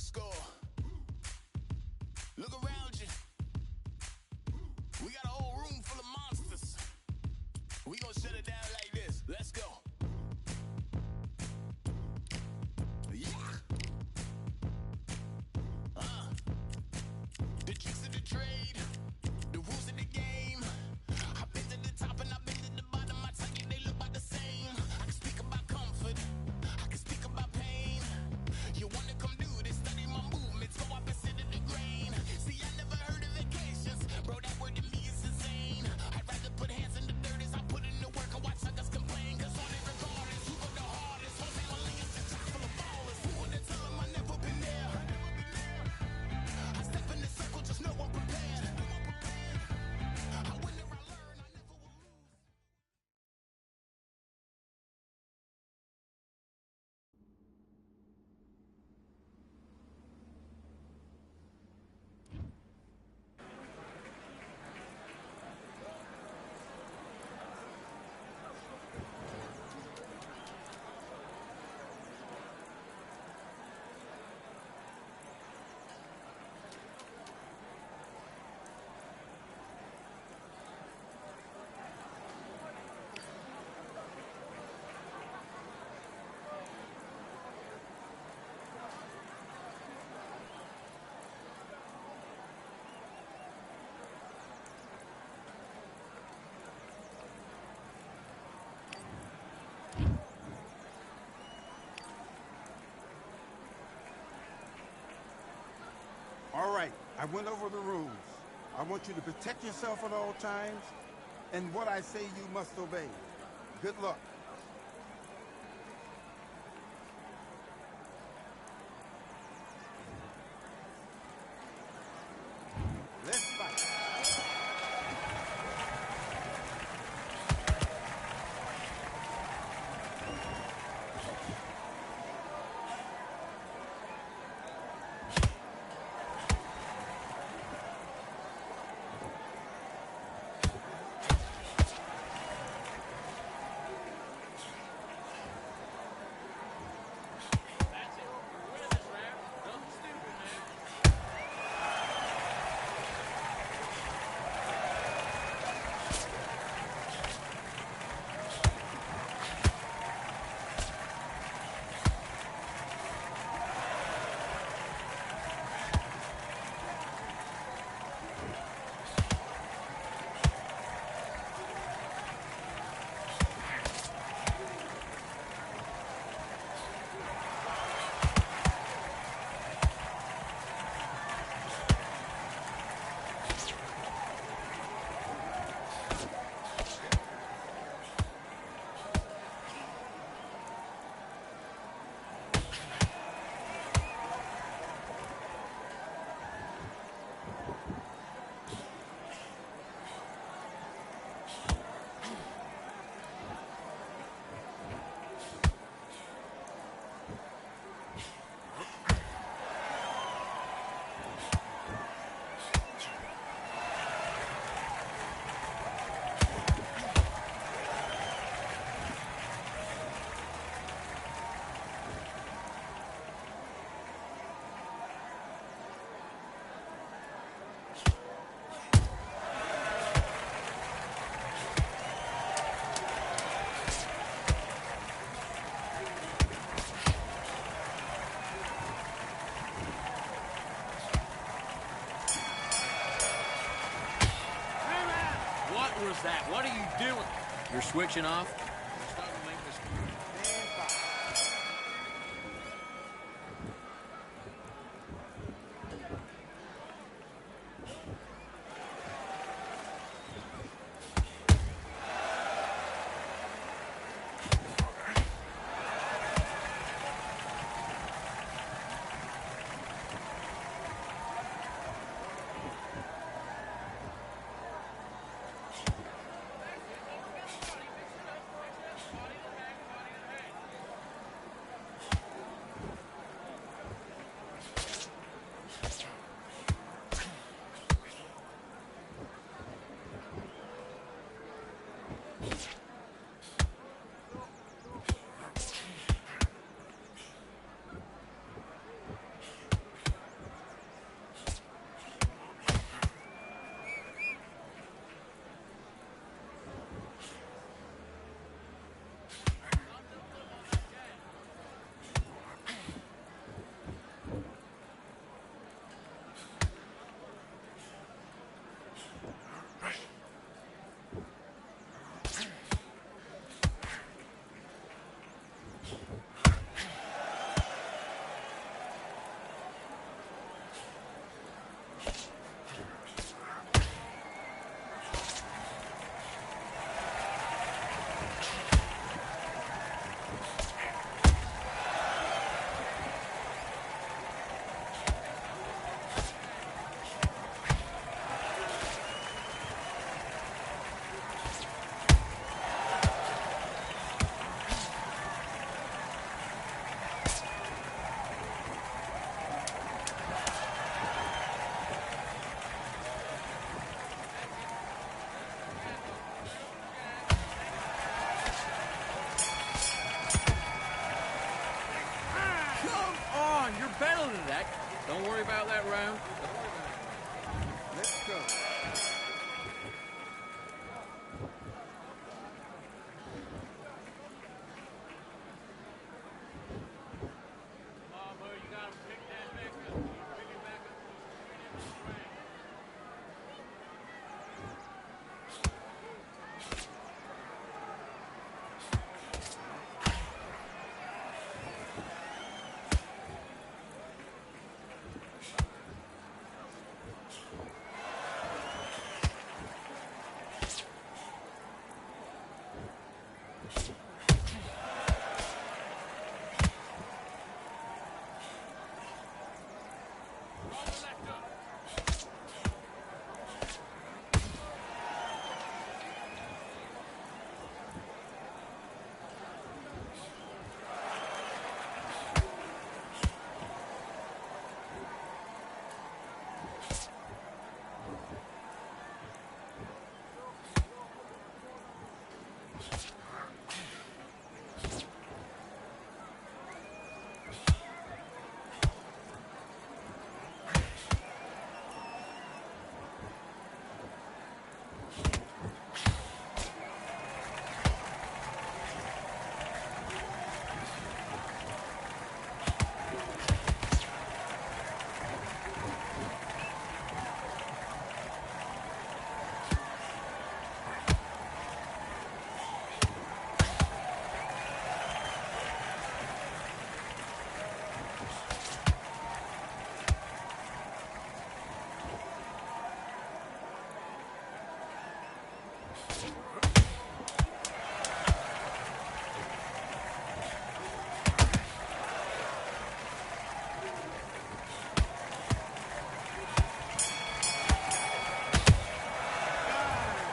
score. Look around you. We got a whole room full of monsters. We gonna shut it down like this. Let's go. Yeah. The tricks of the trade, the rules of the game. I've been to the top and I've been to the bottom. I tell you, they look about the same. I can speak about comfort. I can speak about pain. You wanna come do this? Study my movements. Go up and sit in the grain. See, I never heard of vacations. Bro, that word to me is insane. I'd rather put hands in the dirt as I put in the work. I watch suckers complain. Cause on it regardless, who go the hardest? Whole family is just chock full of ballers. Who wanna tell them I never been there? I step in the circle, just know I'm prepared. I win or I learn, I never will lose. All right, I went over the rules. I want you to protect yourself at all times, and what I say you must obey. Good luck. Let's fight. What was that? What are you doing? You're switching off? You're starting to make this...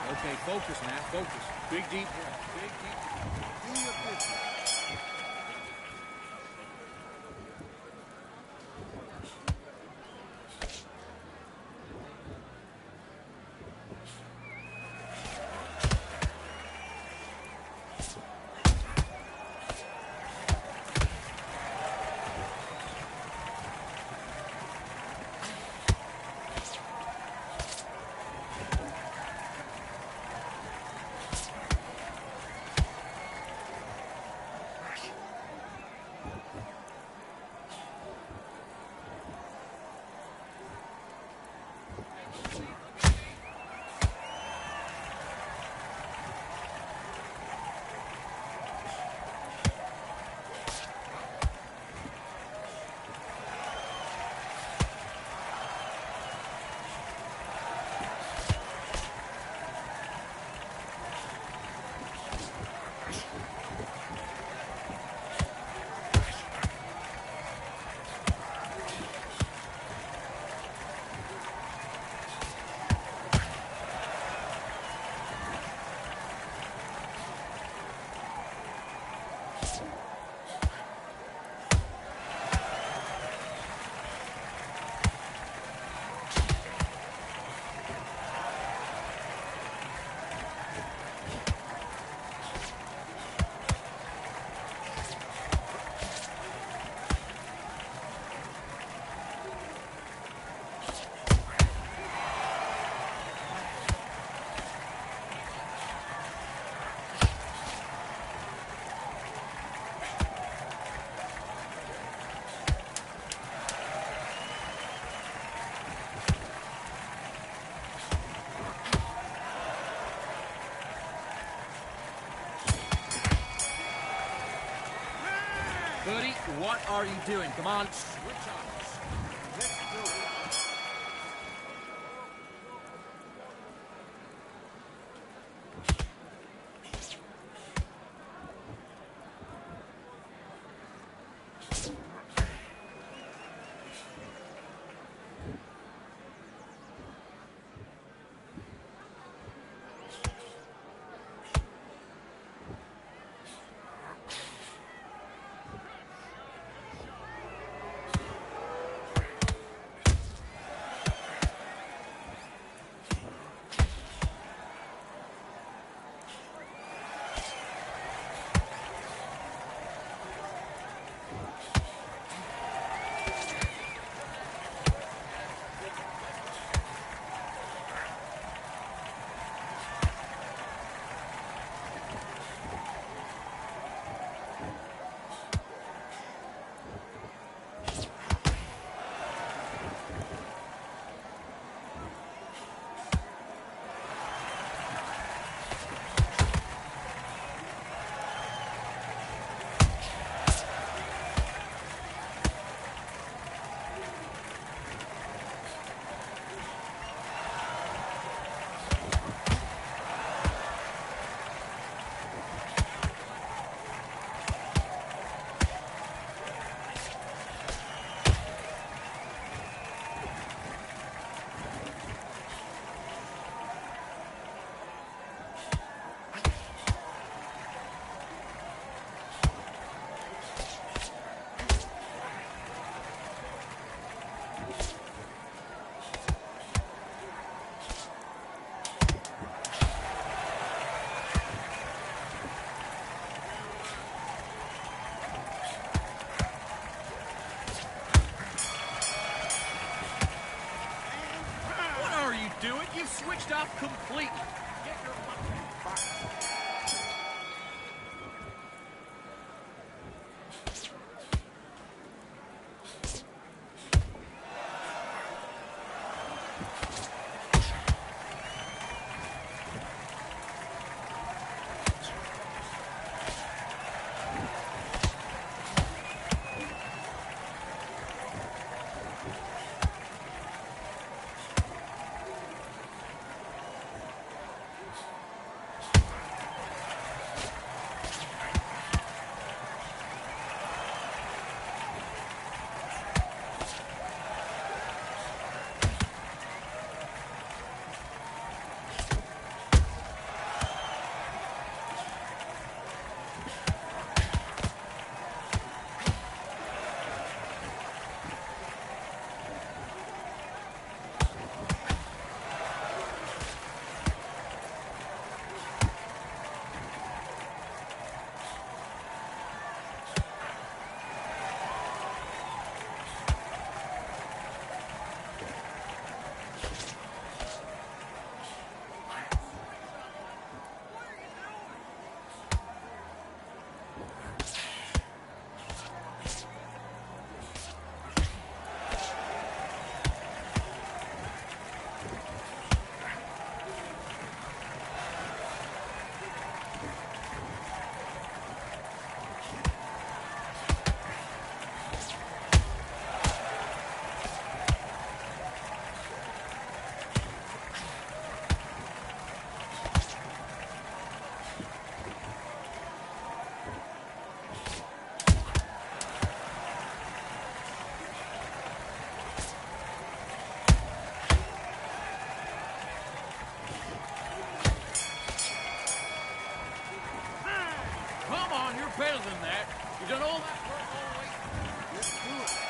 Okay, focus, Matt. Focus. Big deep breath. Big deep breath. Do your business. Buddy, what are you doing? Come on, switch off. Let's do it. better than that. You've done all that work all the way. Let's do it.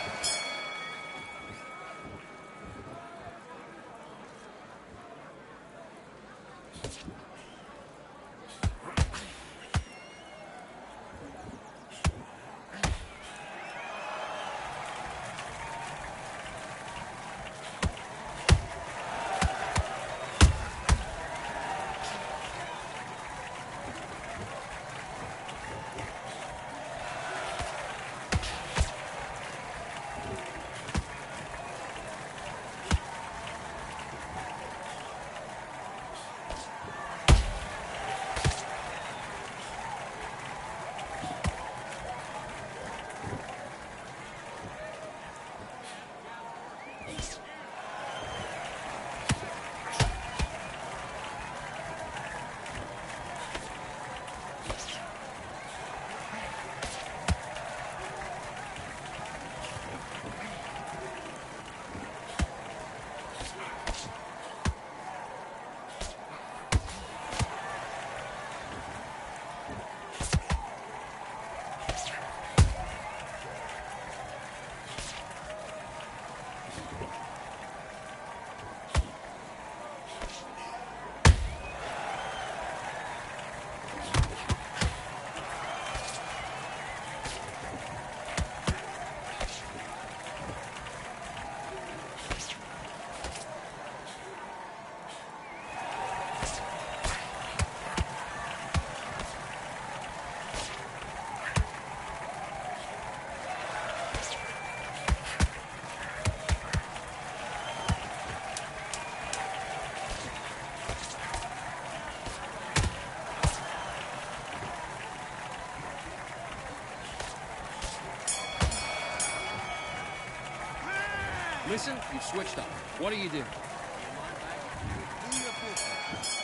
Listen, you've switched up. What do you do? Do your business.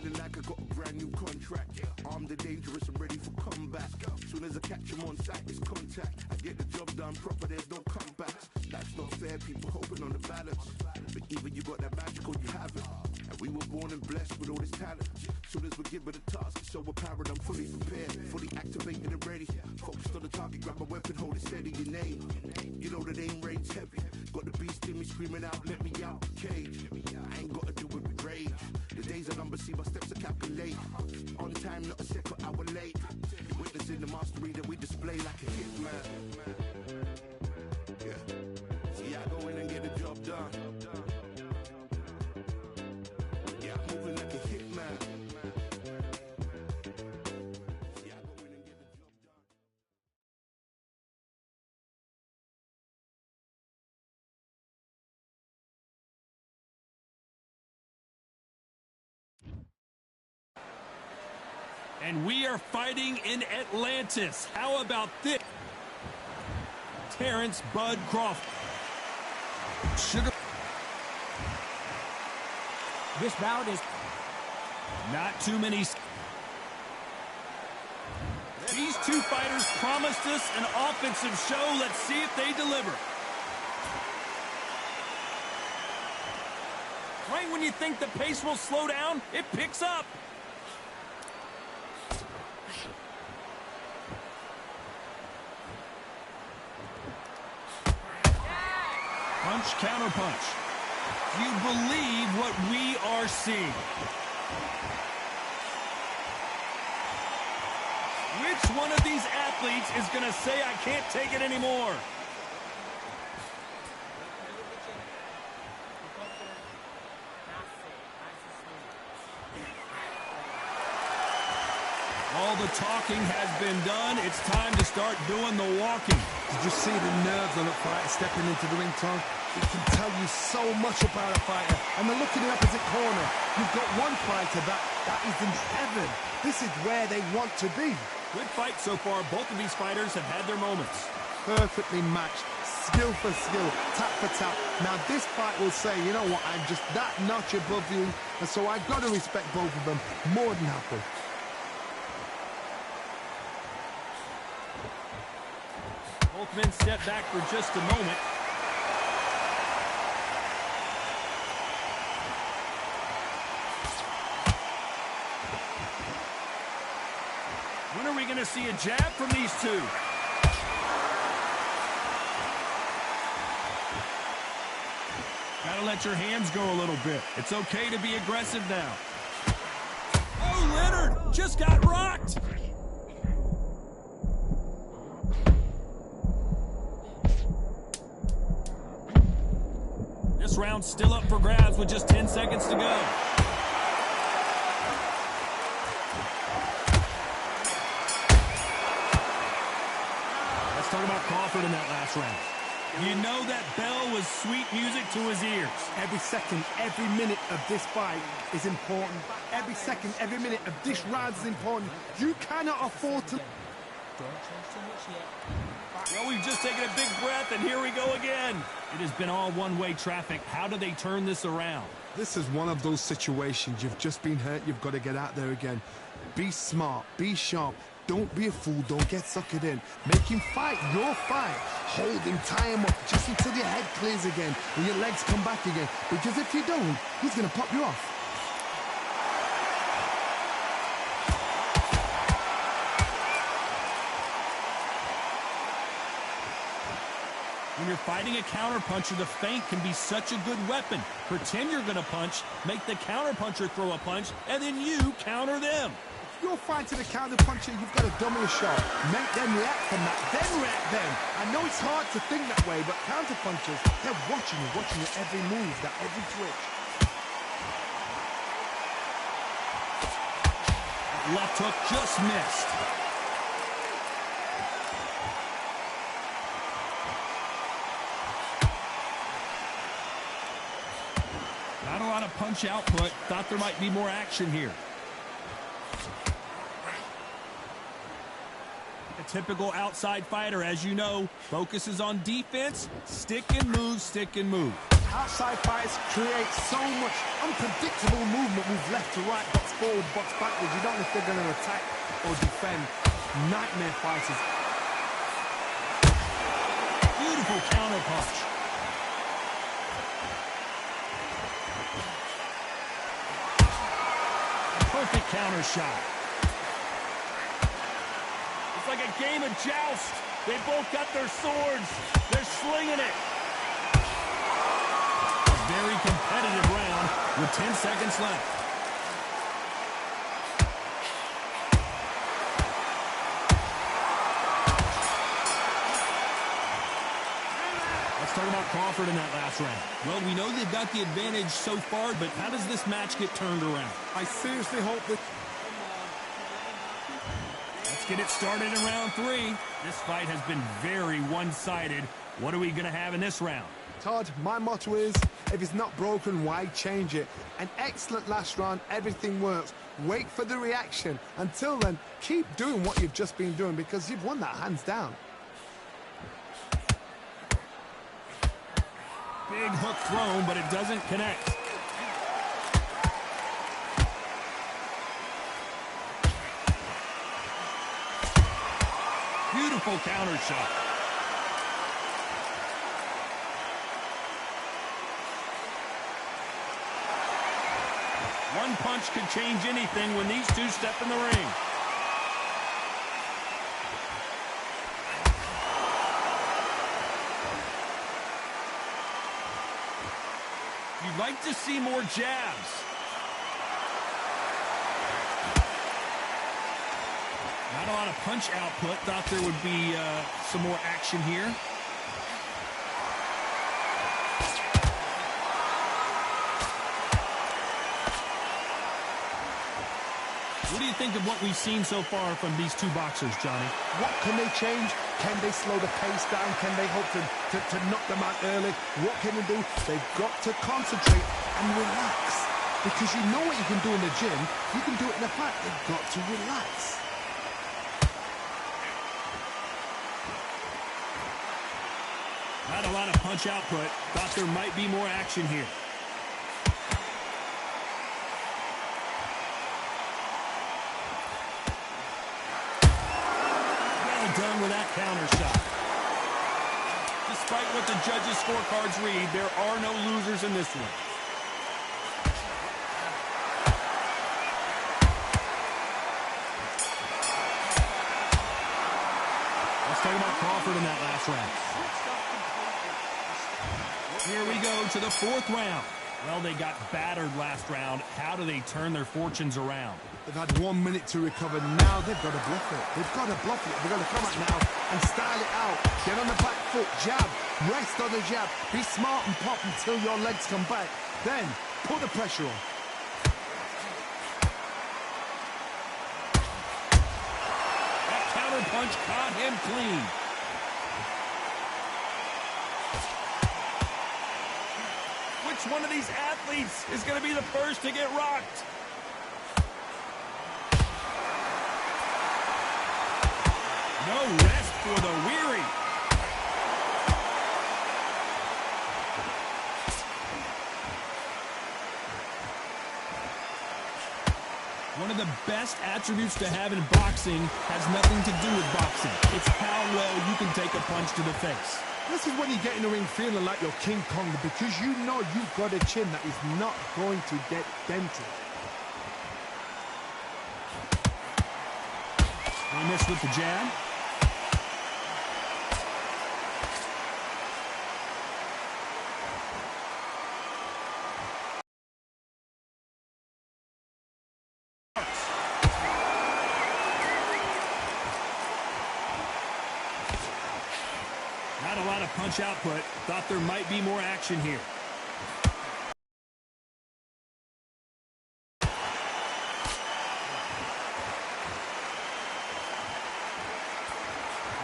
feeling like I got a brand new contract. Armed and dangerous and ready for combat. Soon as I catch him on sight, it's contact. I get the job done proper, there's no comebacks. Life's not fair, people hoping on the balance. But either you got that magic or you haven't. And we were born and blessed with all this talent. Soon as we're given the task, it's so apparent I'm fully prepared, fully activated and ready. Focused on the target, grab my weapon, hold it steady, your name. You know that aim range heavy. Got the beast in me screaming out, let me out the cage. I ain't got to do it with rage. The days are numbered, see my steps are calculate. On time, not a second hour late. Witnessing the mastery that we display like a hitman. Yeah. See, I go in and get the job done. Yeah, I'm moving like a hitman. See, I go in and get the job done. And we are fighting in Atlantis. How about this? Terrence Bud Crawford. Sugar. This bout is Not too many. These two fighters promised us an offensive show. Let's see if they deliver. Right when you think the pace will slow down, it picks up. Punch, counter punch. Do you believe what we are seeing? Which one of these athletes is going to say, I can't take it anymore? All the talking has been done. It's time to start doing the walking. Did you see the nerves on a fighter stepping into the ring, Tom? It can tell you so much about a fighter. And then look in the opposite corner. You've got one fighter that is in heaven. This is where they want to be. Good fight so far. Both of these fighters have had their moments. Perfectly matched. Skill for skill. Tap for tap. Now this fight will say, you know what, I'm just that notch above you. And so I've got to respect both of them more than happy. Both men step back for just a moment. When are we going to see a jab from these two? Gotta let your hands go a little bit. It's okay to be aggressive now. Oh, Leonard just got rocked. This round's still up for grabs with just 10 seconds to go. Let's talk about Crawford in that last round. You know that bell was sweet music to his ears. Every second, every minute of this fight is important. Every second, every minute of this round is important. You cannot afford to... Well, we've just taken a big breath, and here we go again. It has been all one-way traffic. How do they turn this around? This is one of those situations. You've just been hurt. You've got to get out there again. Be smart. Be sharp. Don't be a fool. Don't get suckered in. Make him fight your fight. Hold him, tie him up just until your head clears again and your legs come back again. Because if you don't, he's going to pop you off. When you're fighting a counterpuncher, the feint can be such a good weapon. Pretend you're going to punch, make the counterpuncher throw a punch, and then you counter them. If you're fighting a counterpuncher, you've got to dummy a shot. Make them react from that, then react then. I know it's hard to think that way, but counterpunchers, they're watching your every move, that every twitch. Left hook just missed. Not a lot of punch output. Thought there might be more action here. A typical outside fighter, as you know, focuses on defense, stick and move, stick and move. Outside fights create so much unpredictable movement, move left to right, box forward, box backwards. You don't know if they're going to attack or defend. Nightmare fighters. Beautiful counter punch. Perfect counter shot. It's like a game of joust. They both got their swords. They're slinging it. A very competitive round with 10 seconds left. Let's talk about Crawford in that last round. Well, we know they've got the advantage so far, but how does this match get turned around? I seriously hope that... Let's get it started in round 3. This fight has been very one-sided. What are we going to have in this round? Todd, my motto is, if it's not broken, why change it? An excellent last round, everything works. Wait for the reaction. Until then, keep doing what you've just been doing because you've won that hands down. Big hook thrown, but it doesn't connect. Beautiful counter shot. One punch could change anything when these two step in the ring. You'd like to see more jabs. Not a lot of punch output. Thought there would be some more action here. What do you think of what we've seen so far from these two boxers, Johnny? What can they change? Can they slow the pace down? Can they hope to knock them out early? What can they do? They've got to concentrate and relax. Because you know what you can do in the gym. You can do it in a fight. They've got to relax. Not a lot of punch output. Thought there might be more action here. Well done with that counter shot. Despite what the judges' scorecards read, there are no losers in this one. Let's talk about Crawford in that last round. Here we go to the 4th round. Well, they got battered last round. How do they turn their fortunes around? They've had 1 minute to recover. Now they've got to bluff it. They've got to bluff it. They've got to come out now and style it out. Get on the back foot, jab, rest on the jab. Be smart and pop until your legs come back. Then put the pressure on. That counter punch caught him clean. Which one of these athletes is going to be the first to get rocked? No rest for the weary. One of the best attributes to have in boxing has nothing to do with boxing. It's how well you can take a punch to the face. This is when you get in the ring feeling like you're King Kong because you know you've got a chin that is not going to get dented. They missed with the jab. Not a lot of punch output. Thought there might be more action here.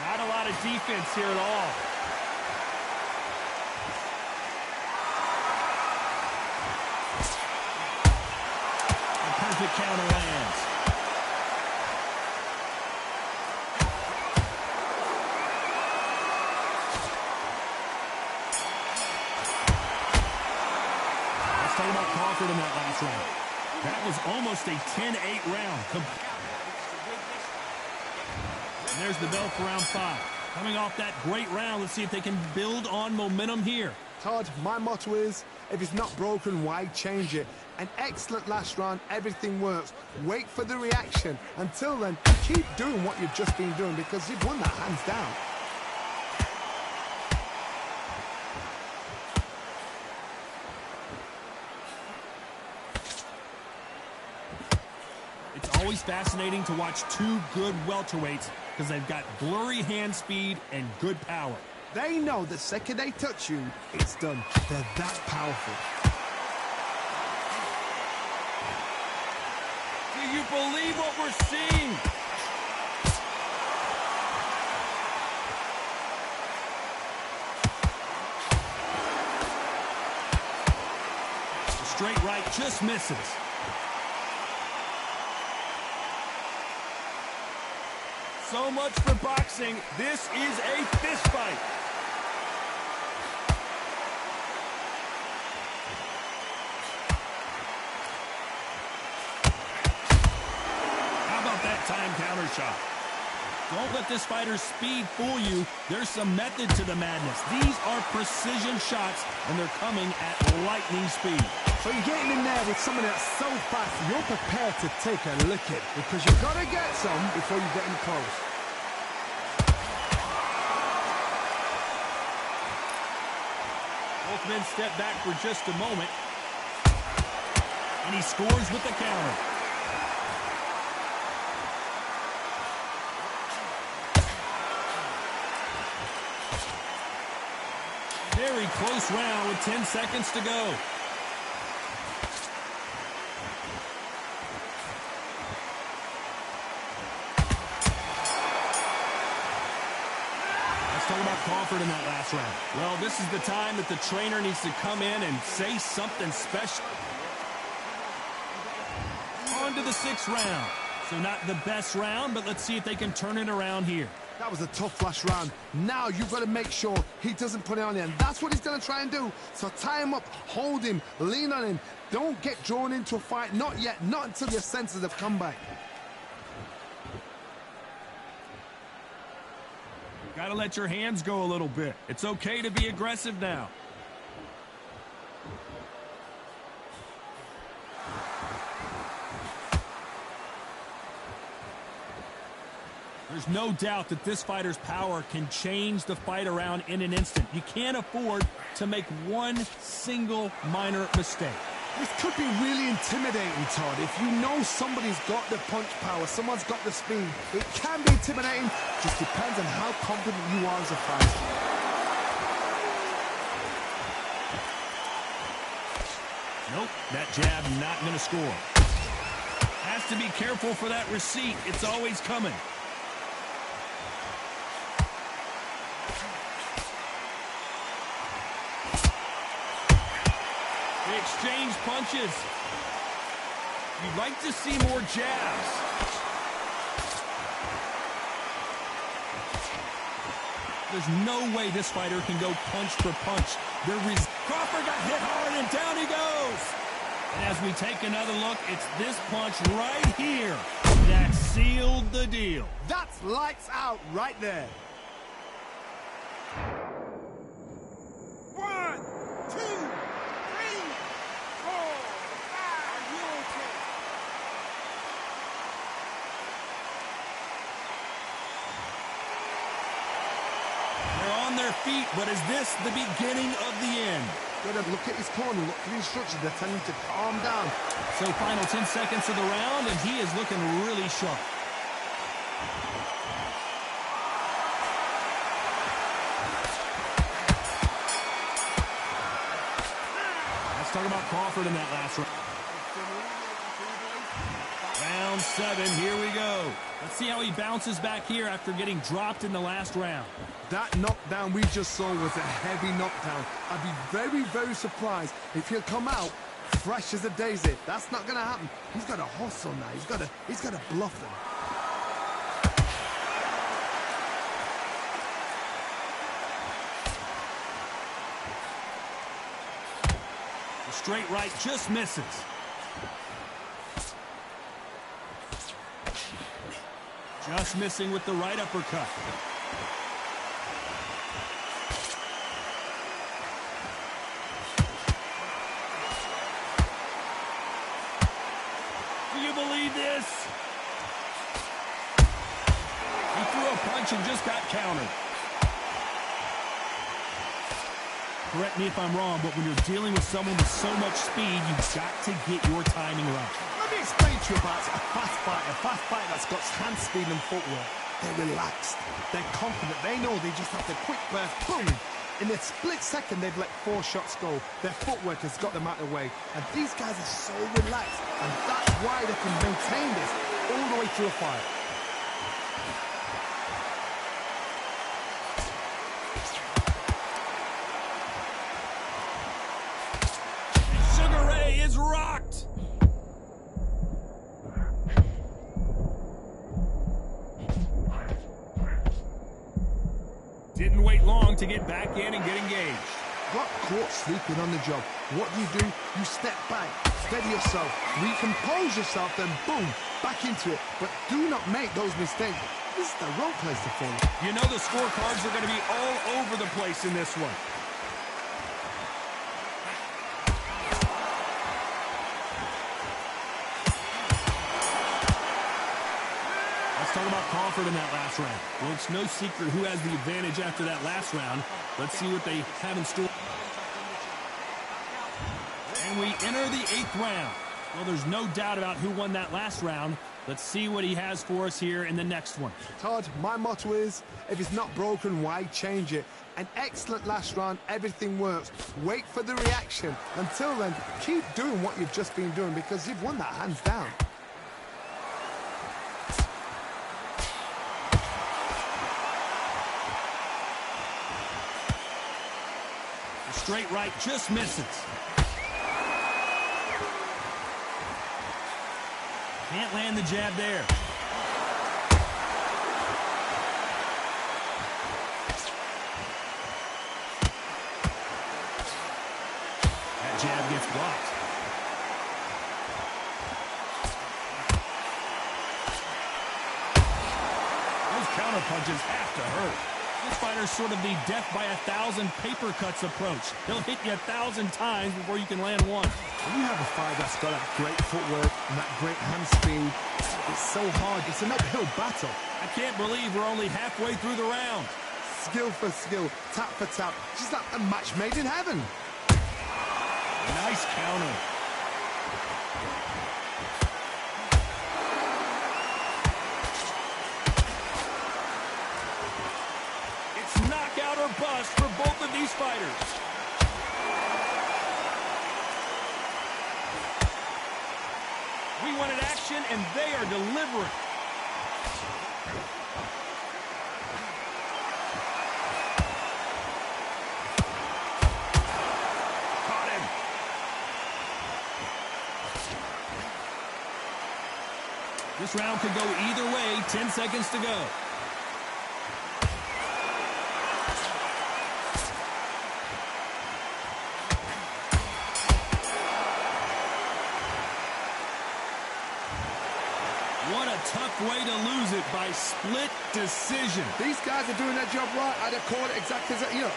Not a lot of defense here at all. A perfect counter lands. Crawford in that last round. That was almost a 10-8 round. And there's the bell for round 5. Coming off that great round, let's see if they can build on momentum here. Todd, my motto is, if it's not broken, why change it? An excellent last round, everything works. Wait for the reaction. Until then, keep doing what you've just been doing because you've won that hands down. It's always fascinating to watch two good welterweights because they've got blurry hand speed and good power. They know the second they touch you, it's done. They're that powerful. Do you believe what we're seeing? The straight right just misses. So much for boxing. This is a fist fight. How about that time counter shot? Don't let this fighter's speed fool you. There's some method to the madness. These are precision shots, and they're coming at lightning speed. So you're getting in there with someone that's so fast, you're prepared to take a licking because you've got to get some before you get in close. Both men step back for just a moment. And he scores with the counter. Very close round with 10 seconds to go. Let's talk about Crawford in that last round. Well, this is the time that the trainer needs to come in and say something special. On to the 6th round. So not the best round, but let's see if they can turn it around here. That was a tough last round. Now you've got to make sure he doesn't put it on you, and that's what he's going to try and do. So tie him up, hold him, lean on him. Don't get drawn into a fight. Not yet. Not until your senses have come back. Got to let your hands go a little bit. It's okay to be aggressive now. There's no doubt that this fighter's power can change the fight around in an instant. You can't afford to make one single minor mistake. This could be really intimidating, Todd. If you know somebody's got the punch power, someone's got the speed, it can be intimidating. Just depends on how confident you are as a fighter. Nope, that jab not going to score. Has to be careful for that receipt. It's always coming. They exchange punches. You'd like to see more jabs. There's no way this fighter can go punch for punch. Crawford got hit hard, and down he goes. And as we take another look, it's this punch right here that sealed the deal. That's lights out right there. 1, 2, 3, 4, 5. Are you okay? They're on their feet, but is this the beginning of the end? Gotta look at his corner, look at the instructions. They're telling him to calm down. So final 10 seconds of the round, and he is looking really sharp. Let's talk about Crawford in that last round. Round 7, here we go. Let's see how he bounces back here after getting dropped in the last round. That knockdown we just saw was a heavy knockdown. I'd be very, very surprised if he'll come out fresh as a daisy. That's not going to happen. He's got to hustle now. He's got to bluff them. straight right just misses. Just missing with the right uppercut. Do you believe this? He threw a punch and just got countered. Correct me if I'm wrong, but when you're dealing with someone with so much speed, you've got to get your timing right. Let me explain to you about a fast fighter that's got hand speed and footwork. They're relaxed, they're confident, they know they just have the quick burst, boom! In a split second, they've let 4 shots go. Their footwork has got them out of the way. And these guys are so relaxed, and that's why they can maintain this all the way through a fight. Sugar Ray is rocked! Didn't wait long to get back in and get engaged. Got caught sleeping on the job. What do? You step back, steady yourself, recompose yourself, then boom, back into it. But do not make those mistakes. This is the wrong place to fall. You know the scorecards are going to be all over the place in this one. Talk about Crawford in that last round. Well, it's no secret who has the advantage after that last round. Let's see what they have in store. And we enter the 8th round. Well, there's no doubt about who won that last round. Let's see what he has for us here in the next one. Todd, my motto is, if it's not broken, why change it? An excellent last round, everything works. Wait for the reaction. Until then, keep doing what you've just been doing because you've won that hands down. Straight right just misses. Can't land the jab there. That jab gets blocked. Those counter punches have to hurt. This fighter's sort of the death by 1,000 paper cuts approach. He'll hit you 1,000 times before you can land one. When you have a fighter that's got that great footwork and that great hand speed, it's so hard. It's an uphill battle. I can't believe we're only halfway through the round. Skill for skill, tap for tap. Just like a match made in heaven. Nice counter. Knockout or bust for both of these fighters. We wanted action, and they are delivering. Caught him. This round could go either way. 10 seconds to go. What a tough way to lose it by split decision. These guys are doing their job right. I'd have called it exactly as, you know.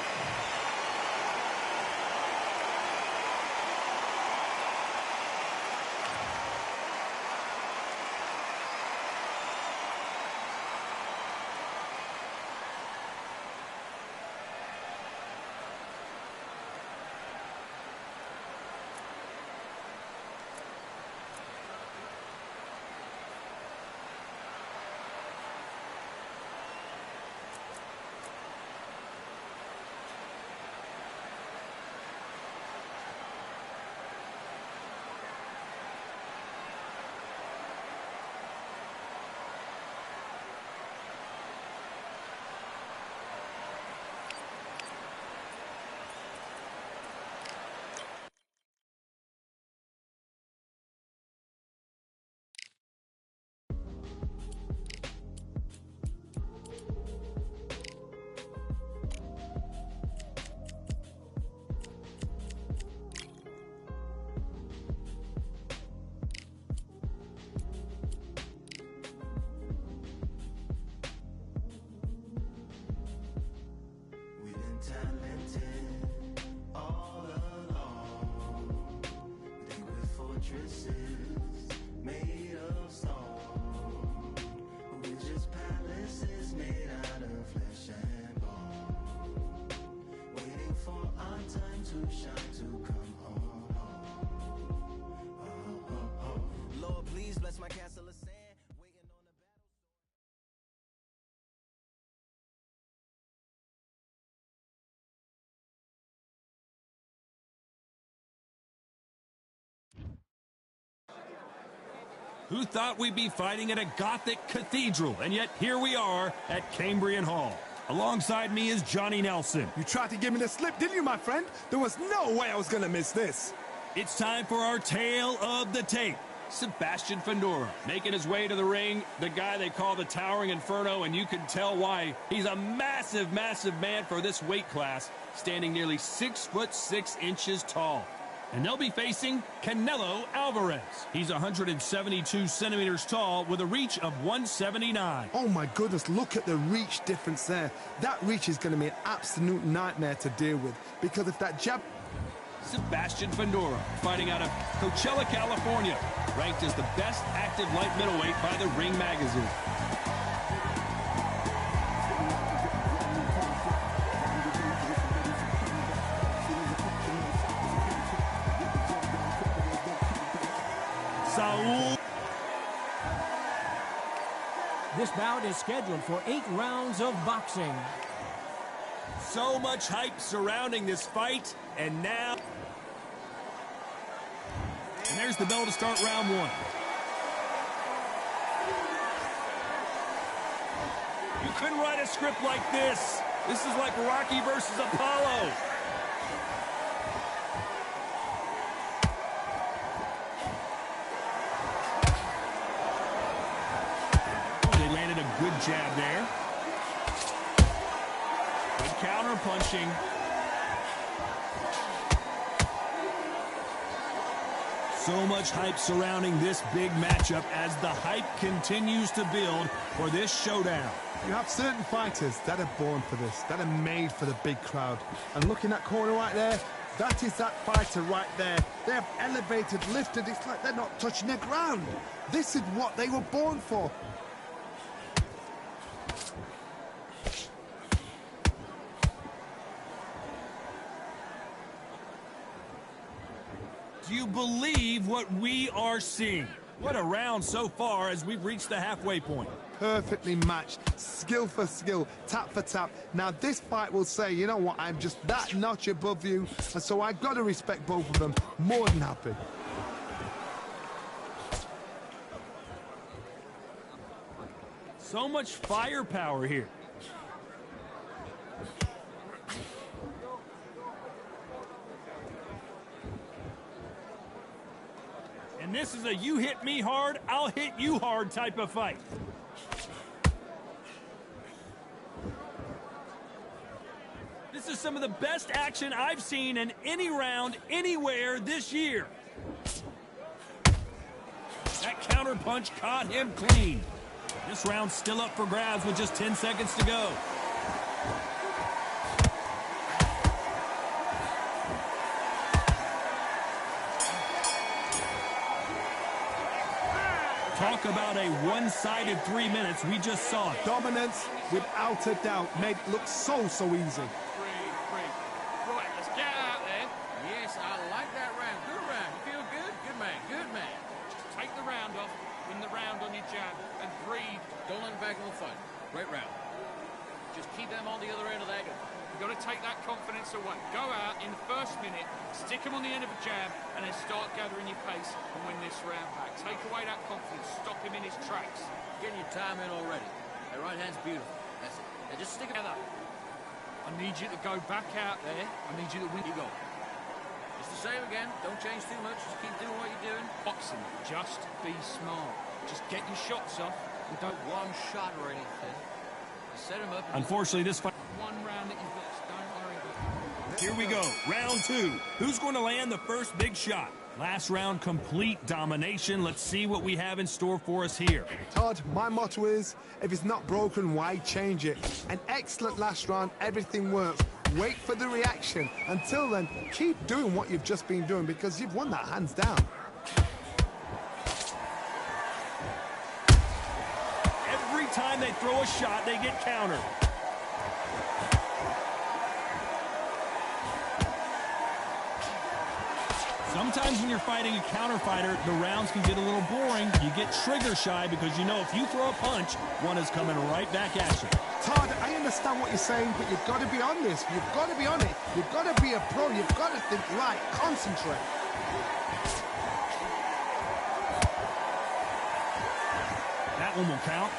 vessel of sand, waiting on the battle. Who thought we'd be fighting at a Gothic cathedral? And yet here we are at Cambrian Hall. Alongside me is Johnny Nelson. You tried to give me the slip, didn't you, my friend? There was no way I was going to miss this. It's time for our tale of the tape. Sebastian Fundora making his way to the ring, the guy they call the Towering Inferno, and you can tell why. He's a massive, massive man for this weight class, standing nearly 6'6" tall. And they'll be facing Canelo Alvarez. He's 172 centimeters tall with a reach of 179. Oh my goodness, look at the reach difference there. That reach is going to be an absolute nightmare to deal with, because if that jab... Sebastian Fundora, fighting out of Coachella, California, ranked as the best active light middleweight by the Ring magazine. Saul. This bout is scheduled for 8 rounds of boxing. So much hype surrounding this fight, and now... And there's the bell to start round 1. You couldn't write a script like this. This is like Rocky versus Apollo. They landed a good jab there. Good counter punching. So much hype surrounding this big matchup as the hype continues to build for this showdown. You have certain fighters that are born for this, that are made for the big crowd. And look in that corner right there, that is that fighter right there. They have elevated, lifted, it's like they're not touching the ground. This is what they were born for. Do you believe what we are seeing? What a round so far as we've reached the halfway point. Perfectly matched, skill for skill, tap for tap. Now this fight will say, you know what, I'm just that notch above you, and so I've got to respect both of them. More than happy. So much firepower here. And this is a you hit me hard, I'll hit you hard type of fight. This is some of the best action I've seen in any round, anywhere this year. That counter punch caught him clean. This round's still up for grabs with just 10 seconds to go. Talk about a one-sided 3 minutes. We just saw it. Dominance, without a doubt, made it look so easy. Right, let's get out there. Yes, I like that round. Good round. You feel good? Good man. Good man. Just take the round off, win the round on your jab, and breathe. Don't let them back in the fight. Great round. Just keep them on the other end of that. You've got to take that confidence away. Go out in the first minute, stick them on the end of a jab, and then start gathering your pace and win this round back. Take away that confidence. Stop him in his tracks. Getting your time in already. That right hand's beautiful. That's it. Now just stick it out. I need you to go back out there. I need you to win. Keep going. Just the same again. Don't change too much. Just keep doing what you're doing. Boxing. Just be smart. Just get your shots off. And don't One shot or anything. Set him up. Unfortunately, this fight... one round that you've lost. Don't worry about it. Here we go, round 2. Who's going to land the first big shot? Last round, complete domination. Let's see what we have in store for us here. Todd, my motto is, if it's not broken, why change it? An excellent last round, everything works. Wait for the reaction. Until then, keep doing what you've just been doing, because you've won that hands down. Every time they throw a shot, they get countered. So Sometimes when you're fighting a counter fighter, the rounds can get a little boring. You get trigger shy because you know if you throw a punch, one is coming right back at you. Todd, I understand what you're saying, but you've got to be on this. You've got to be on it. You've got to be a pro. You've got to think right. Concentrate. That one will count.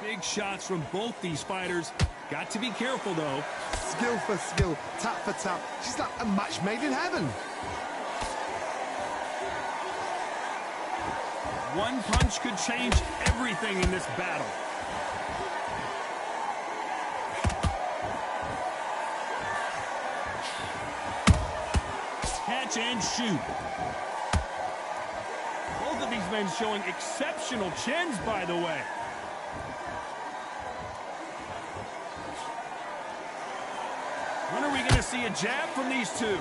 Big shots from both these fighters. Got to be careful, though. Skill for skill, tap for tap. She's like a match made in heaven. One punch could change everything in this battle. Catch and shoot. Both of these men showing exceptional chins, by the way. When are we going to see a jab from these two?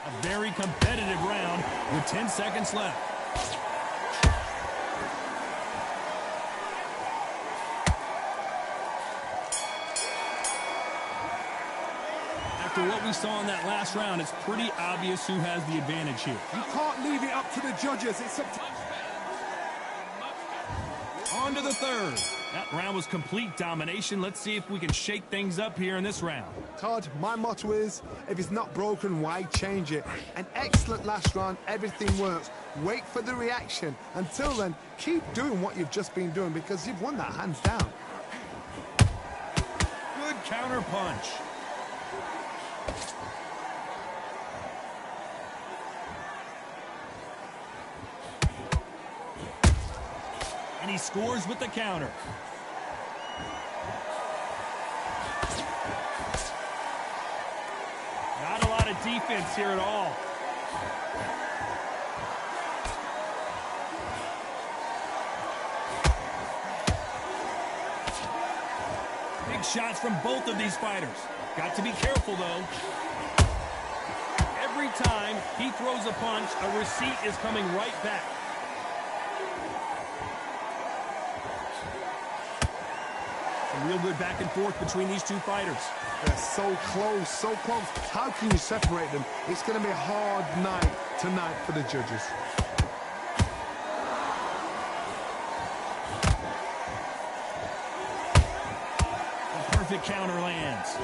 A very competitive round with 10 seconds left. After what we saw in that last round, it's pretty obvious who has the advantage here. You can't leave it up to the judges. It's up to... On to the third. That round was complete domination. Let's see if we can shake things up here in this round. Todd, my motto is, if it's not broken, why change it? An excellent last round, everything works. Wait for the reaction. Until then, keep doing what you've just been doing because you've won that hands down. Good counter punch. And he scores with the counter. Not a lot of defense here at all. Big shots from both of these fighters. Got to be careful, though. Every time he throws a punch, a receipt is coming right back. Real good back and forth between these two fighters. They're so close, so close. How can you separate them? It's going to be a hard night tonight for the judges. A perfect counter lands.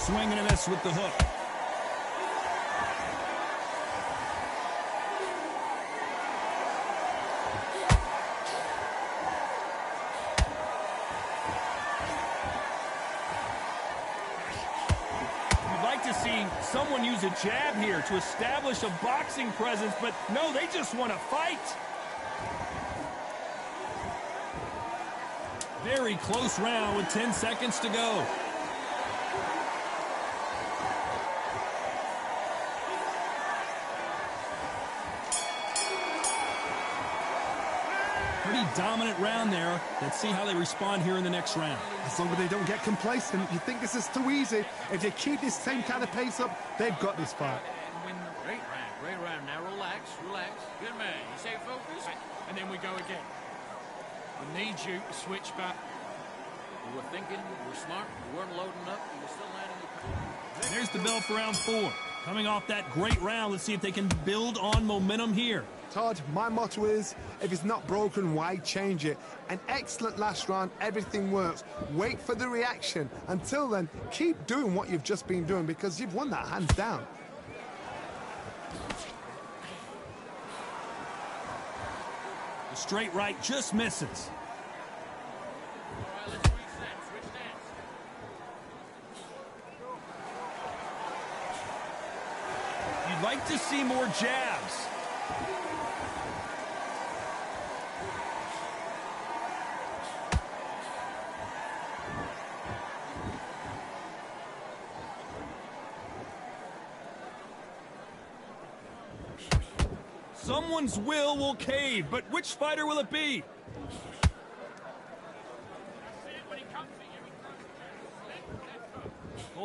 Swing and a miss with the hook. Someone use a jab here to establish a boxing presence, but no, they just want to fight. Very close round with 10 seconds to go. Pretty dominant round there. Let's see how they respond here in the next round. As long as they don't get complacent, you think this is too easy. If they keep this same kind of pace up, they've got this fight. Great round, great round. Now relax, relax. Good man. You stay focused, and then we go again. We need you to switch back. We were thinking, we were smart, we weren't loading up, we were still landing the... There's the bell for round 4. Coming off that great round, let's see if they can build on momentum here. Todd, my motto is, if it's not broken, why change it? An excellent last round, everything works. Wait for the reaction. Until then, keep doing what you've just been doing because you've won that hands down. The straight right just misses. All right, let's reset, switch stance. You'd like to see more jabs. Someone's will cave, but which fighter will it be? When he comes to you, he throws the jab.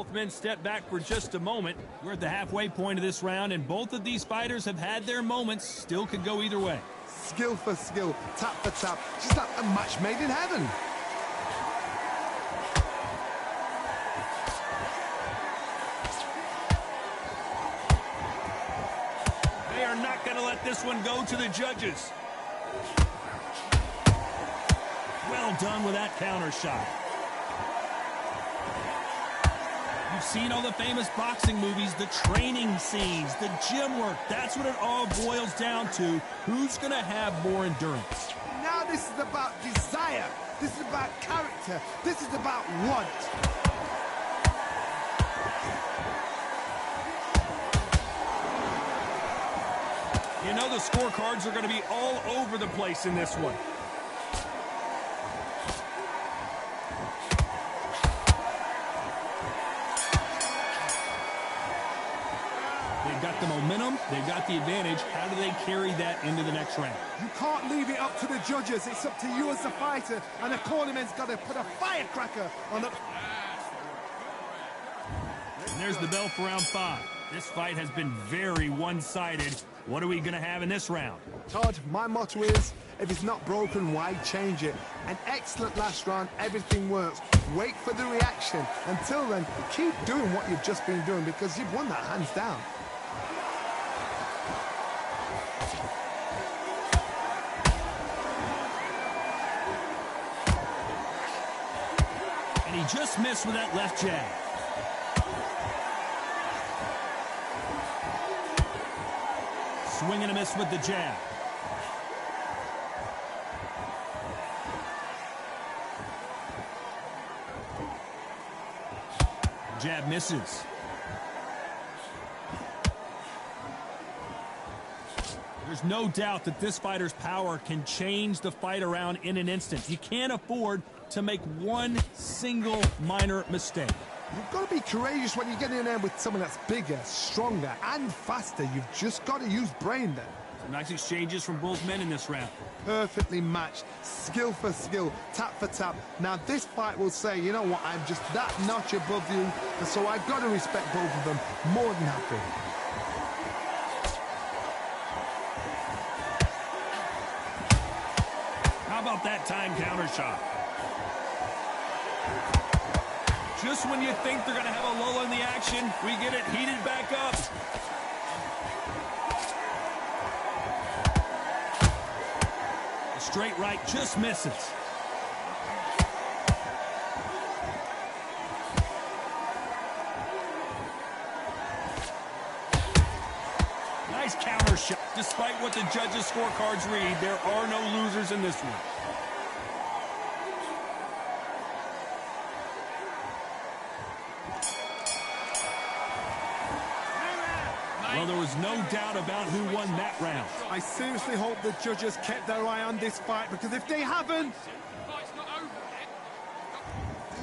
Both men step back for just a moment. We're at the halfway point of this round, and both of these fighters have had their moments. Still could go either way. Skill for skill, tap for tap. Just like a match made in heaven. They are not going to let this one go to the judges. Well done with that counter shot. You've seen all the famous boxing movies, the training scenes, the gym work. That's what it all boils down to. Who's going to have more endurance? Now this is about desire. This is about character. This is about want. You know the scorecards are going to be all over the place in this one. They've got the momentum, they've got the advantage. How do they carry that into the next round? You can't leave it up to the judges. It's up to you as the fighter, and the cornerman's got to put a firecracker on the... And there's the bell for round 5. This fight has been very one-sided. What are we going to have in this round? Todd, my motto is, if it's not broken, why change it? An excellent last round, everything works. Wait for the reaction. Until then, keep doing what you've just been doing because you've won that hands down. And he just missed with that left jab. Swing and a miss with the jab. Jab misses. There's no doubt that this fighter's power can change the fight around in an instant. You can't afford to make one single minor mistake. You've got to be courageous when you get in there with someone that's bigger, stronger, and faster. You've just got to use brain then. Some nice exchanges from both men in this round. Perfectly matched, skill for skill, tap for tap. Now this fight will say, you know what, I'm just that notch above you, and so I've got to respect both of them more than happy. How about that time counter shot? Just when you think they're going to have a lull in the action, we get it heated back up. The straight right just misses. Nice counter shot. Despite what the judges' scorecards read, there are no losers in this one. Well, there was no doubt about who won that round. I seriously hope the judges kept their eye on this fight, because if they haven't...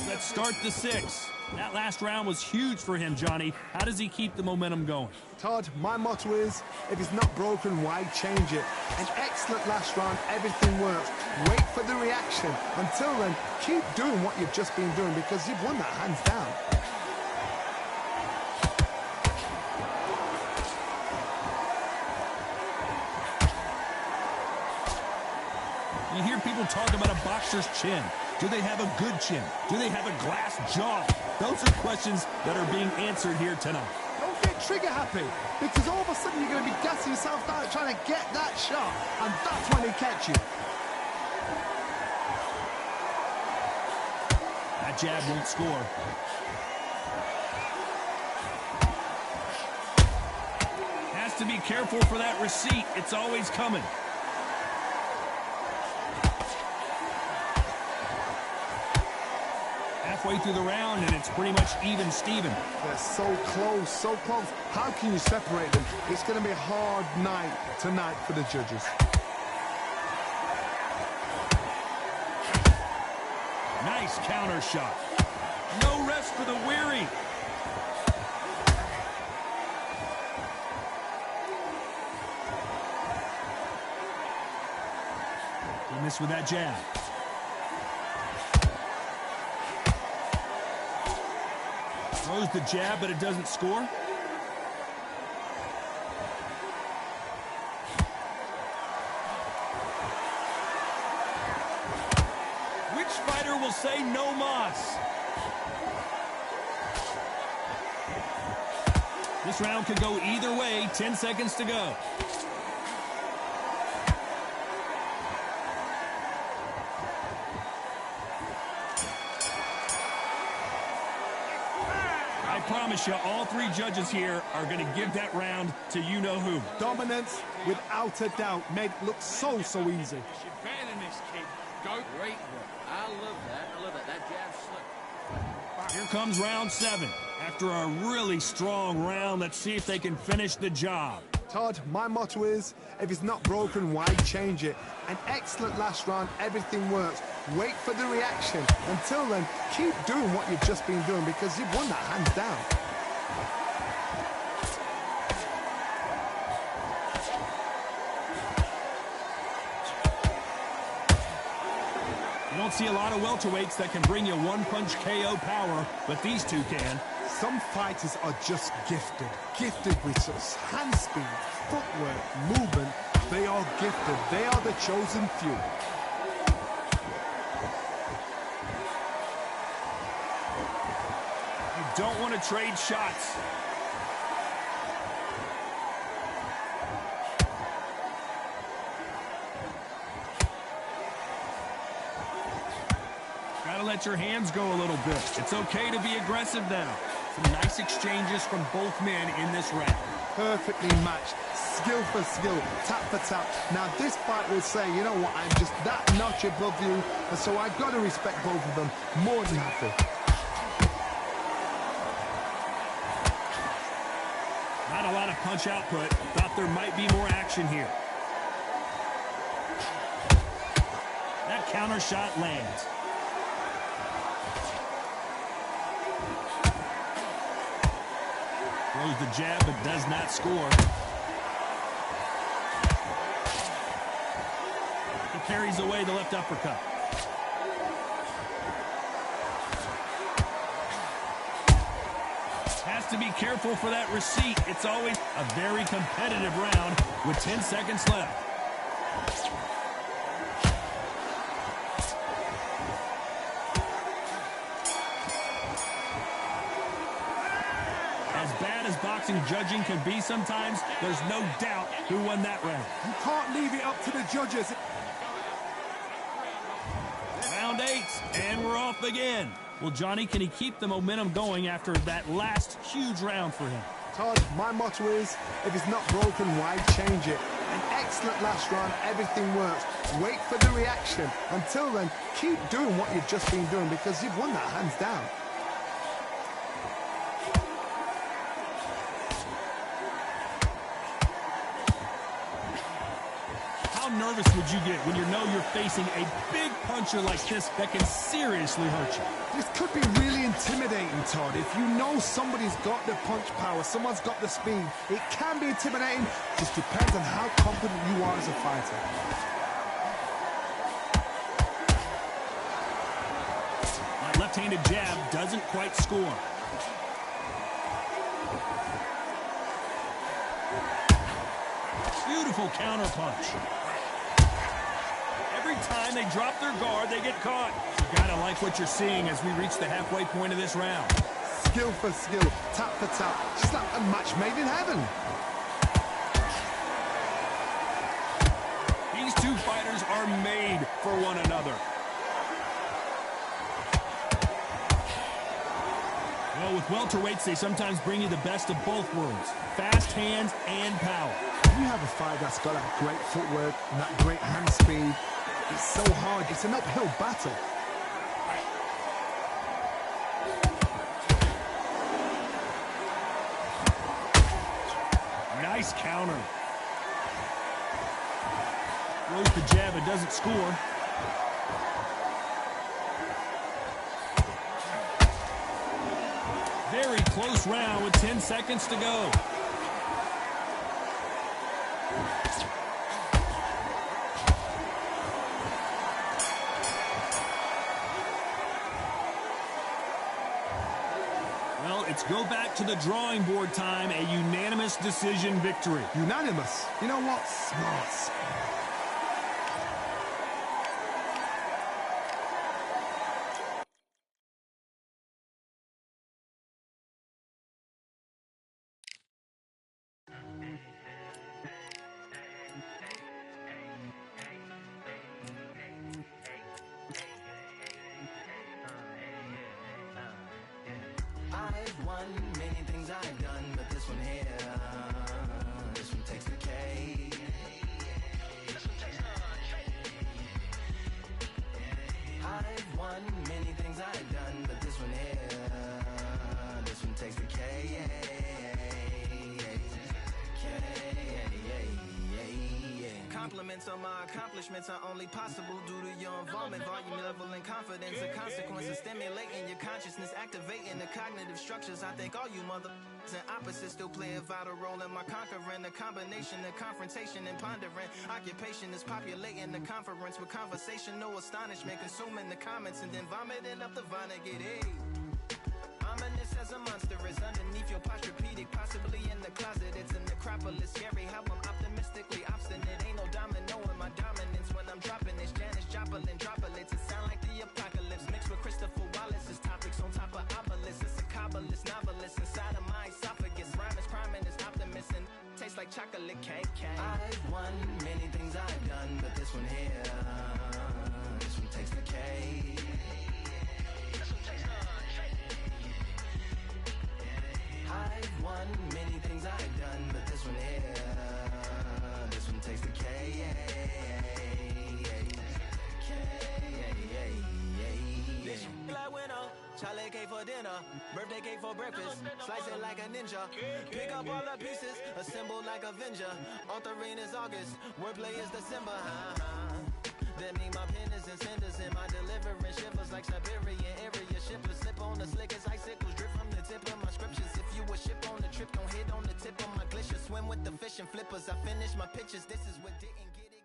Let's start the 6th. That last round was huge for him, Johnny. How does he keep the momentum going? Todd, my motto is, if it's not broken, why change it? An excellent last round, everything works. Wait for the reaction. Until then, keep doing what you've just been doing because you've won that hands down. You hear people talk about a boxer's chin. Do they have a good chin? Do they have a glass jaw? Those are questions that are being answered here tonight. Don't get trigger happy, because all of a sudden you're going to be gassing yourself out trying to get that shot, and that's when they catch you. That jab won't score. Has to be careful for that receipt. It's always coming. Halfway through the round, and it's pretty much even Steven. They're so close, so close. How can you separate them? It's going to be a hard night tonight for the judges. Nice counter shot. No rest for the weary. He missed with that jab. Throws the jab, but it doesn't score. Which fighter will say no mas? This round could go either way. 10 seconds to go. I promise you, all three judges here are going to give that round to you-know-who. Dominance, without a doubt, made it look so easy. You're better than this, kid. Go. Great work. I love that. I love that. That jab slipped. Here comes round 7. After a really strong round, let's see if they can finish the job. Todd, my motto is, if it's not broken, why change it? An excellent last round, everything works. Wait for the reaction. Until then, keep doing what you've just been doing because you've won that hands down. You don't see a lot of welterweights that can bring you one-punch KO power, but these two can. Some fighters are just gifted with such hand speed, footwork, movement. They are gifted. They are the chosen few. You don't want to trade shots. Gotta let your hands go a little bit. It's okay to be aggressive now. Some nice exchanges from both men in this round. Perfectly matched, skill for skill, tap for tap. Now this fight will say, you know what, I'm just that notch above you, and so I've got to respect both of them more than happy. Not a lot of punch output. Thought there might be more action here. That counter shot lands. Throws the jab, but does not score. He carries away the left uppercut. Has to be careful for that receipt. It's always a very competitive round with 10 seconds left. As bad as boxing judging can be sometimes, there's no doubt who won that round. You can't leave it up to the judges. Round 8, and we're off again. Well, Johnny, can he keep the momentum going after that last huge round for him? Todd, my motto is, if it's not broken, why change it? An excellent last round, everything works. Wait for the reaction. Until then, keep doing what you've just been doing because you've won that hands down. How nervous would you get when you know you're facing a big puncher like this that can seriously hurt you? This could be really intimidating, Todd. If you know somebody's got the punch power, someone's got the speed, it can be intimidating. Just depends on how confident you are as a fighter. That left-handed jab doesn't quite score. Beautiful counter punch. Every time they drop their guard, they get caught. You gotta like what you're seeing as we reach the halfway point of this round. Skill for skill, tap for tap, just like a match made in heaven. These two fighters are made for one another. Well, with welterweights, they sometimes bring you the best of both worlds. Fast hands and power. You have a fight that's got that great footwork and that great hand speed. It's so hard. It's an uphill battle. Nice counter. Throws the jab, it doesn't score. Very close round with 10 seconds to go. Well, it's go back to the drawing board time, a unanimous decision victory. Unanimous. You know what? Smart. I've won many things I've done, but this one here, this one takes the cake. I've won many things I've done, but this one here, this one takes the cake. Compliments on my accomplishments are only possible due to your involvement, volume, level, and confidence. The consequences stimulating your consciousness, activating the cognitive structures. I think all you mother and opposites still play a vital role in my conquering. The combination of confrontation and pondering. Occupation is populating the conference with conversation, no astonishment, consuming the comments and then vomiting up the Vonnegut. Hey. Ominous as a monster is underneath your posturepedic, possibly in the closet. It's a necropolis, scary how I'm optimistically obstinate. Ain't no domino in my dominance when I'm dropping this. Janis Joplin droplets, it sound like the apocalypse mixed with Christopher Wallace's topics on top of obelisks. It's a kabbalist novelist inside of my esophagus. Rhyme is priming, is optimist and tastes like chocolate cake. I've won many things I've done, but this one here, this one takes the cake. I've won many things I've done, but this one here, this one takes the cake. Like winner, chocolate cake for dinner, birthday cake for breakfast, slice it like a ninja, pick up all the pieces, assemble like Avenger, authoring is August, wordplay is December, That mean my pen is in cinders and my delivering shivers like Siberian area shippers. Slip on the slickest icicles, drip from the tip of my scriptures. If you a ship on the trip, don't hit on the tip of my glacier. Swim with the fish and flippers. I finish my pitches. This is what didn't get it.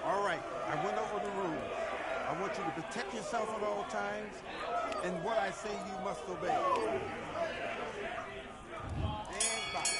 All right, I went over the rules. I want you to protect yourself at all times, and what I say you must obey. And box.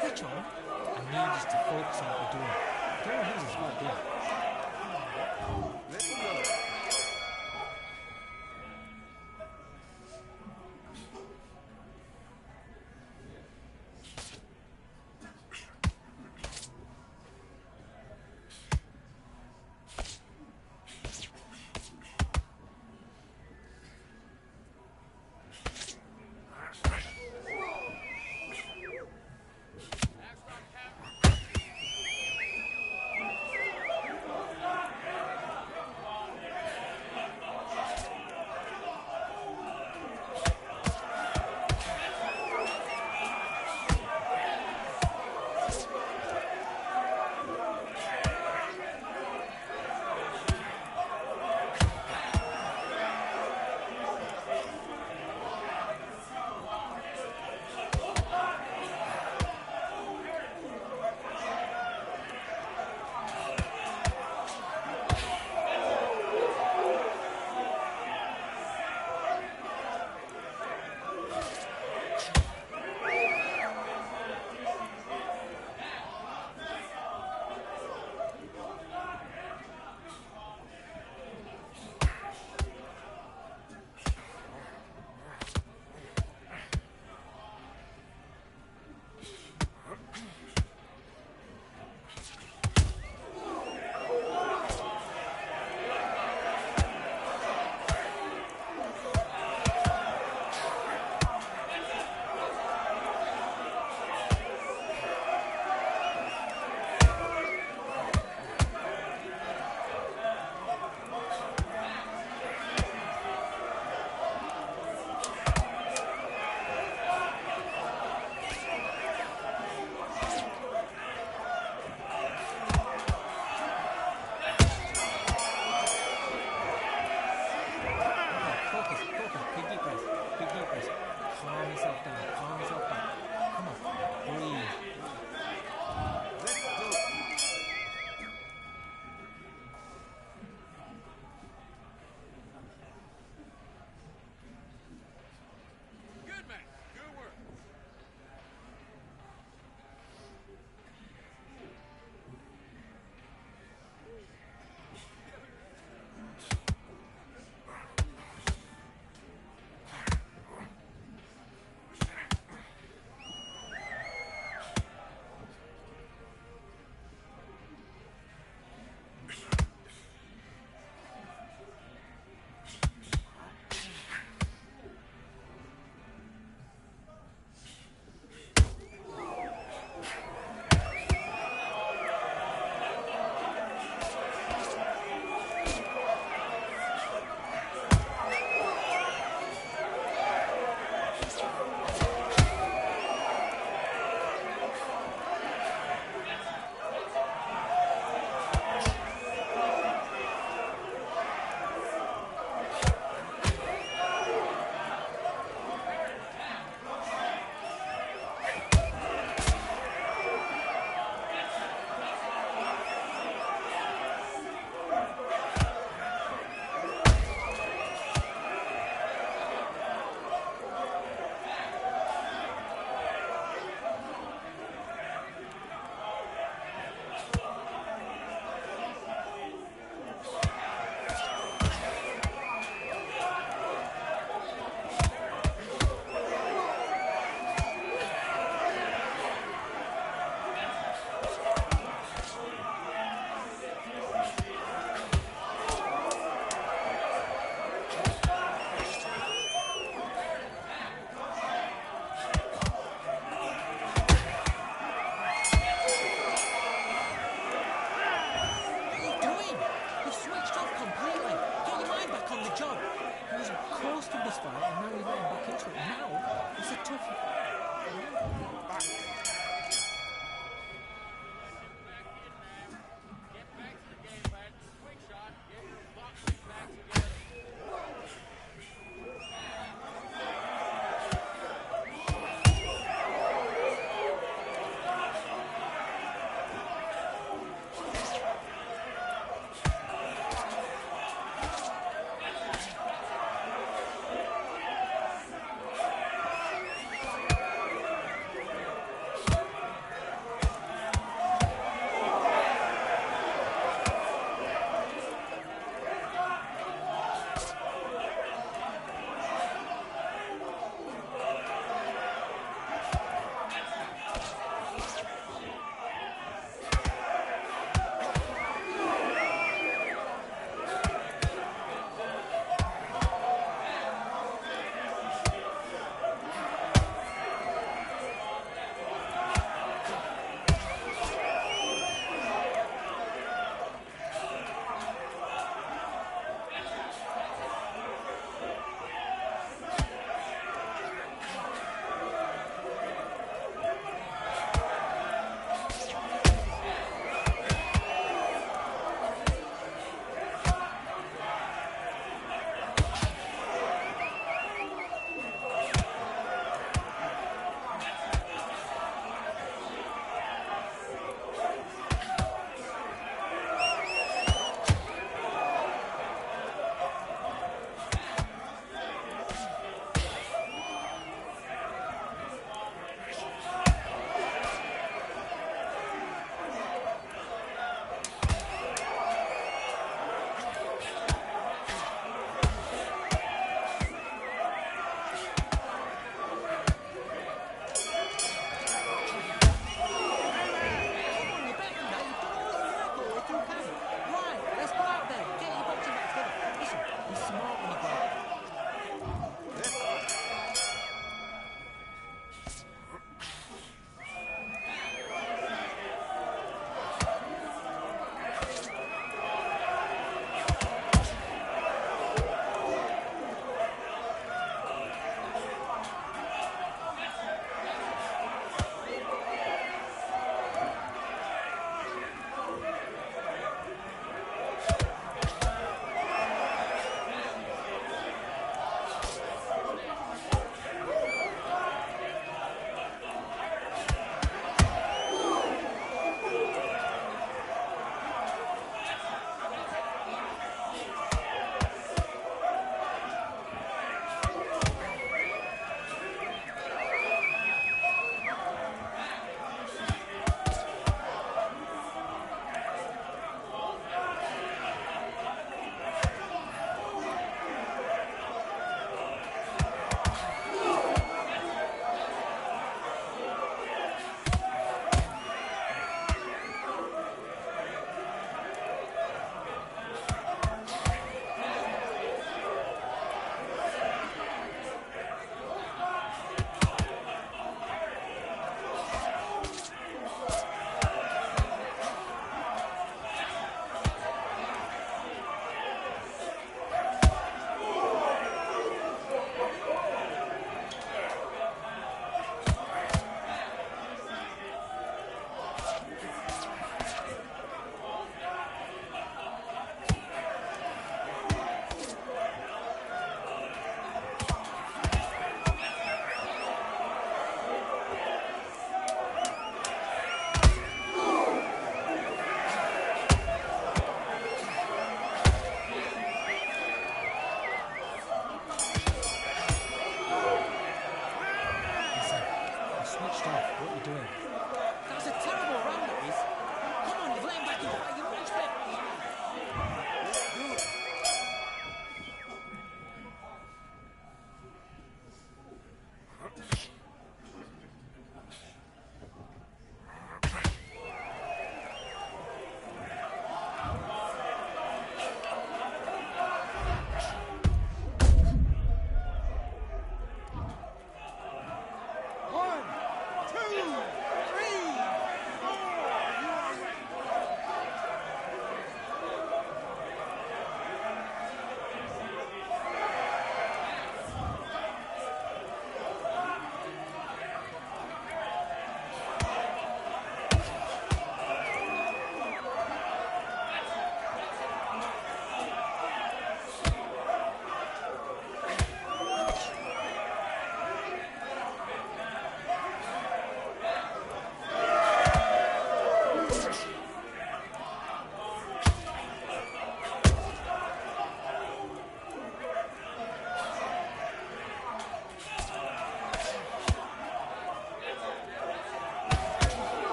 Switch on. I need us to focus on what we're doing. Darren Hayes is not there. Let him go.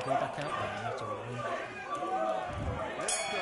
go back out there, you have to win. Let's go.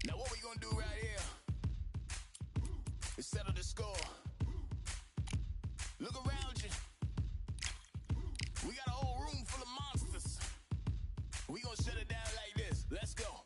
Now what we gonna do right here is settle the score. Look around you. We got a whole room full of monsters. We gonna shut it down like this. Let's go.